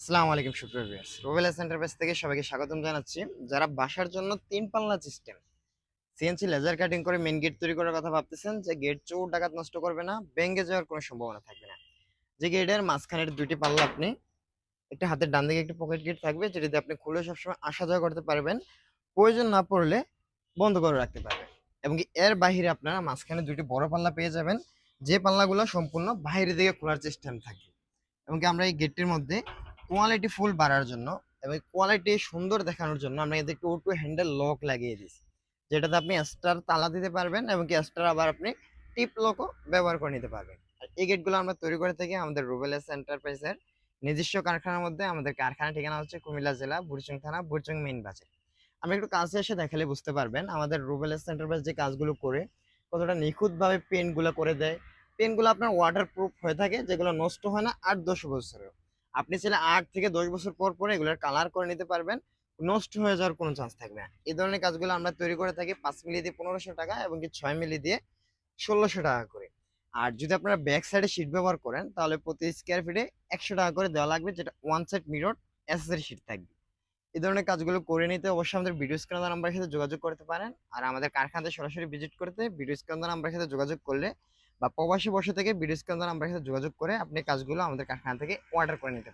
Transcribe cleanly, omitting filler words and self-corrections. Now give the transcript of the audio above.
আসসালামু আলাইকুম সুপ্রিয় ভিউয়ার্স, রুবেল এন্টারপ্রাইজ থেকে সবাইকে স্বাগতম জানাচ্ছি। যারা বাসার জন্য ৩ পাল্লা সিস্টেম সিএনসি লেজার কাটিং করে মেইন গেট তৈরি করার কথা ভাবতেছেন, যে গেট চোর ডাকাত নষ্ট করবে না, ভেঙে যাওয়ার কোনো সম্ভাবনা থাকবে না। যে গেটের মাঝখানের দুইটি পাল্লা আপনি একটা হাতের ডান দিকে একটা পকেট গেট থাকবে, যেটা দিয়ে আপনি খুলে সবসময় আসা যাওয়া করতে পারবেন। প্রয়োজন না পড়লে বন্ধ করে রাখতে পারবেন। এবং কি এর বাহিরে আপনারা মাঝখানে দুইটি বড় পাল্লা পেয়ে যাবেন, যে পাল্লাগুলো সম্পূর্ণ বাইরের দিকে খোলার সিস্টেম থাকবে। এবং কি আমরা এই গেটটির মধ্যে কোয়ালিটি ফুল বাড়ার জন্য এবং কোয়ালিটি সুন্দর দেখানোর জন্য আমরা এতে একটু অটো হ্যান্ডেল লক লাগিয়ে দিয়েছি, যেটাতে আপনি এক্সট্রা তালা দিতে পারবেন এবং কি এক্সট্রা আবার আপনি টিপ লকও ব্যবহার করে নিতে পারবেন। আর এই গেটগুলো আমরা তৈরি করে থাকি আমাদের রুবেলস এন্টারপ্রাইজের নিজস্ব কারখানার মধ্যে। আমাদের কারখানা ঠিকানা হচ্ছে কুমিল্লা জেলা বুড়িচং থানা বুড়িচং মেইন বাজার। আমরা একটু কাছে এসে দেখালে বুঝতে পারবেন আমাদের রুবেলস এন্টারপ্রাইজ যে কাজগুলো করে কতটা নিখুঁতভাবে পেন্টগুলো করে দেয়। পেনগুলো আপনার ওয়াটার প্রুফ হয়ে থাকে, যেগুলো নষ্ট হয় না ৮-১০ বছরেও। আপনি চাইলে ৮ থেকে ১০ বছর পর পরে এগুলোর কালার করে নিতে পারবেন, নষ্ট হয়ে যাওয়ার কোনো চান্স থাকবে না। এই ধরনের কাজগুলো আমরা তৈরি করে থাকি ৫ মিলি দিয়ে ১৫০০ টাকা এবং কি ৬ মিলি দিয়ে ১৬০০ টাকা করে। আর যদি আপনারা ব্যাক সাইডে শীট ব্যবহার করেন তাহলে প্রতি স্কোয়ার ফিটে ১০০ টাকা করে দেওয়া লাগবে, যেটা one side mirror accessory sheet থাকবে। এই ধরনের কাজগুলো করে নিতে অবশ্যই আমাদের ভিডিও স্ক্রিনে দেওয়া নাম্বারের সাথে যোগাযোগ করতে পারেন। আর আমাদের কারখানাতে সরাসরি ভিজিট করতে ভিডিও স্ক্রিনে দেওয়া নাম্বারের সাথে যোগাযোগ করলে বা প্রবাসী বসে থেকে ভিডিও স্ক্রিনে দেওয়া নাম্বারের সাথে যোগাযোগ করে আপনি কাজগুলো আমাদের কারখানা থেকে অর্ডার করে নিতে পারেন।